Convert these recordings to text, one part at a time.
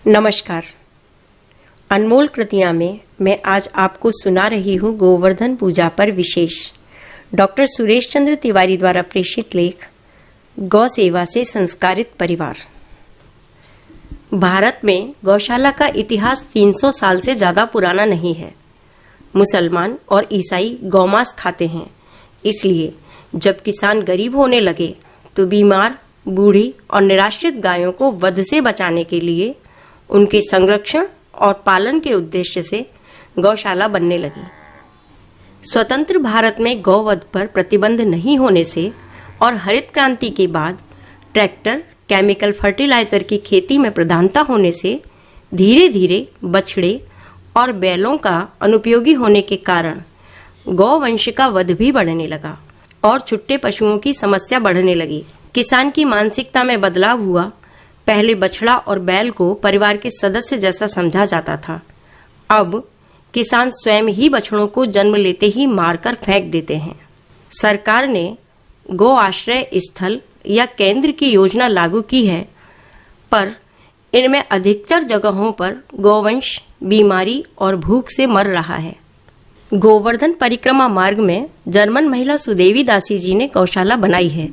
नमस्कार। अनमोल कृतियां में मैं आज आपको सुना रही हूँ गोवर्धन पूजा पर विशेष डॉक्टर सुरेश चंद्र तिवारी द्वारा प्रेषित लेख गौ सेवा से संस्कारित परिवार। भारत में गौशाला का इतिहास 300 साल से ज्यादा पुराना नहीं है। मुसलमान और ईसाई गौमांस खाते हैं, इसलिए जब किसान गरीब होने लगे तो बीमार, बूढ़ी और निराश्रित गायों को वध से बचाने के लिए उनके संरक्षण और पालन के उद्देश्य से गौशाला बनने लगी। स्वतंत्र भारत में गौवध पर प्रतिबंध नहीं होने से और हरित क्रांति के बाद ट्रैक्टर, केमिकल फर्टिलाइजर की खेती में प्रधानता होने से धीरे धीरे बछड़े और बैलों का अनुपयोगी होने के कारण गौवंश का वध भी बढ़ने लगा और छुट्टे पशुओं की समस्या बढ़ने लगी। किसान की मानसिकता में बदलाव हुआ। पहले बछड़ा और बैल को परिवार के सदस्य जैसा समझा जाता था। अब किसान स्वयं ही बछड़ों को जन्म लेते ही मारकर फेंक देते हैं। सरकार ने गौ आश्रय स्थल या केंद्र की योजना लागू की है, पर इनमें अधिकतर जगहों पर गौवंश बीमारी और भूख से मर रहा है। गोवर्धन परिक्रमा मार्ग में जर्मन महिला सुदेवी दासी जी ने गौशाला बनाई है,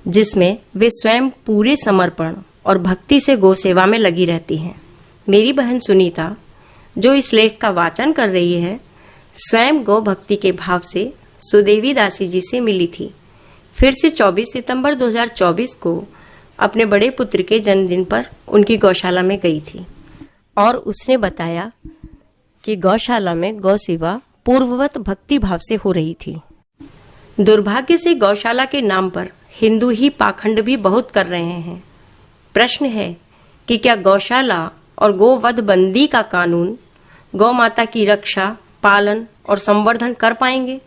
जिसमें वे स्वयं पूरे समर्पण और भक्ति से गौ सेवा में लगी रहती हैं। मेरी बहन सुनीता, जो इस लेख का वाचन कर रही है, स्वयं गौ भक्ति के भाव से सुदेवी दासी जी से मिली थी। फिर से 24 सितंबर 2024 को अपने बड़े पुत्र के जन्मदिन पर उनकी गौशाला में गई थी और उसने बताया कि गौशाला में गौ सेवा पूर्ववत भक्ति भाव से हो रही थी। दुर्भाग्य से गौशाला के नाम पर हिंदू ही पाखंड भी बहुत कर रहे हैं। प्रश्न है कि क्या गौशाला और गोवध बंदी का कानून गौ माता की रक्षा, पालन और संवर्धन कर पाएंगे?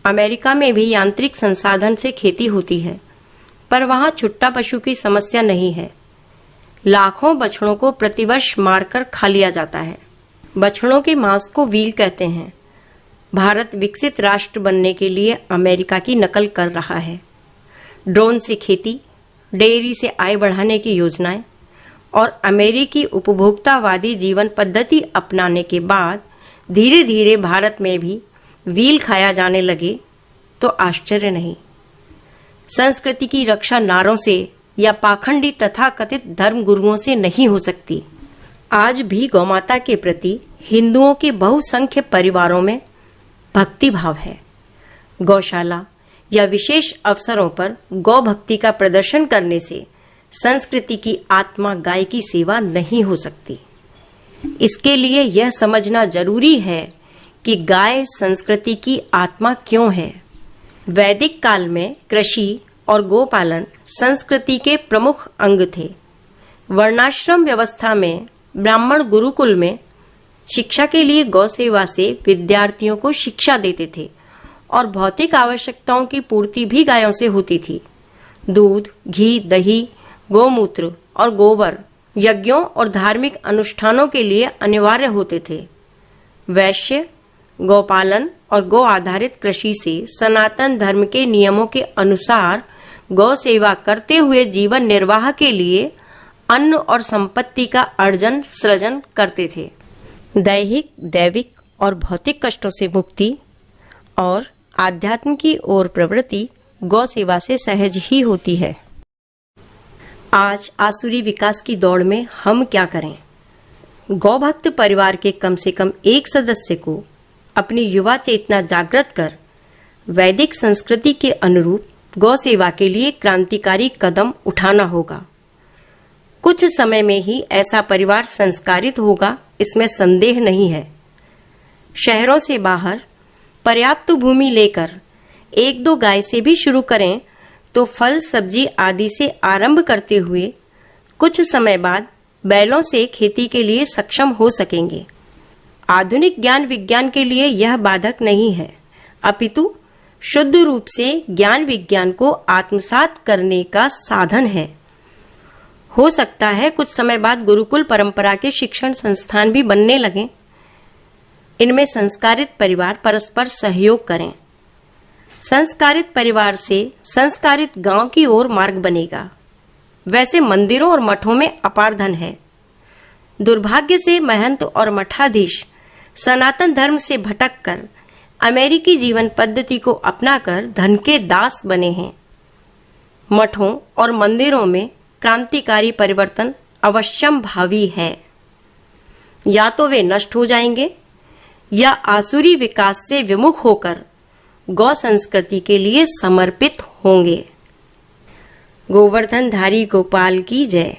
अमेरिका में भी यांत्रिक संसाधन से खेती होती है, पर वहां छुट्टा पशु की समस्या नहीं है। लाखों बछड़ों को प्रतिवर्ष मारकर खा लिया जाता है। बछड़ों के मांस को व्हील कहते हैं। भारत विकसित राष्ट्र बनने के लिए अमेरिका की नकल कर रहा है। ड्रोन से खेती, डेयरी से आय बढ़ाने की योजनाएं और अमेरिकी उपभोक्तावादी जीवन पद्धति अपनाने के बाद धीरे धीरे भारत में भी व्हील खाया जाने लगे तो आश्चर्य नहीं। संस्कृति की रक्षा नारों से या पाखंडी तथाकथित धर्म गुरुओं से नहीं हो सकती। आज भी गौमाता के प्रति हिंदुओं के बहुसंख्य परिवारों में भक्ति भाव है। गौशाला या विशेष अवसरों पर गौ भक्ति का प्रदर्शन करने से संस्कृति की आत्मा गाय की सेवा नहीं हो सकती। इसके लिए यह समझना जरूरी है कि गाय संस्कृति की आत्मा क्यों है। वैदिक काल में कृषि और गोपालन संस्कृति के प्रमुख अंग थे। वर्णाश्रम व्यवस्था में ब्राह्मण गुरुकुल में शिक्षा के लिए गौ सेवा से विद्यार्थियों को शिक्षा देते थे और भौतिक आवश्यकताओं की पूर्ति भी गायों से होती थी। दूध, घी, दही, गोमूत्र और गोबर यज्ञों और धार्मिक अनुष्ठानों के लिए अनिवार्य होते थे। वैश्य गौपालन और गौ आधारित कृषि से सनातन धर्म के नियमों के अनुसार गौ सेवा करते हुए जीवन निर्वाह के लिए अन्न और संपत्ति का अर्जन सृजन करते थे। दैहिक, दैविक और भौतिक कष्टों से मुक्ति और आध्यात्म की ओर प्रवृत्ति गौ सेवा से सहज ही होती है। आज आसुरी विकास की दौड़ में हम क्या करें? गौभक्त परिवार के कम से कम एक सदस्य को अपनी युवा चेतना जागृत कर वैदिक संस्कृति के अनुरूप गौ सेवा के लिए क्रांतिकारी कदम उठाना होगा। कुछ समय में ही ऐसा परिवार संस्कारित होगा, इसमें संदेह नहीं है। शहरों से बाहर पर्याप्त भूमि लेकर 1-2 गाय से भी शुरू करें तो फल, सब्जी आदि से आरंभ करते हुए कुछ समय बाद बैलों से खेती के लिए सक्षम हो सकेंगे। आधुनिक ज्ञान विज्ञान के लिए यह बाधक नहीं है, अपितु शुद्ध रूप से ज्ञान विज्ञान को आत्मसात करने का साधन है। हो सकता है कुछ समय बाद गुरुकुल परंपरा के शिक्षण संस्थान भी बनने लगें। इनमें संस्कारित परिवार परस्पर सहयोग करें। संस्कारित परिवार से संस्कारित गांव की ओर मार्ग बनेगा। वैसे मंदिरों और मठों में अपार धन है। दुर्भाग्य से महंत और मठाधीश सनातन धर्म से भटककर अमेरिकी जीवन पद्धति को अपनाकर धन के दास बने हैं। मठों और मंदिरों में क्रांतिकारी परिवर्तन अवश्यम भावी है। या तो वे नष्ट हो जाएंगे या आसुरी विकास से विमुख होकर गौ संस्कृति के लिए समर्पित होंगे। गोवर्धन धारी गोपाल की जय।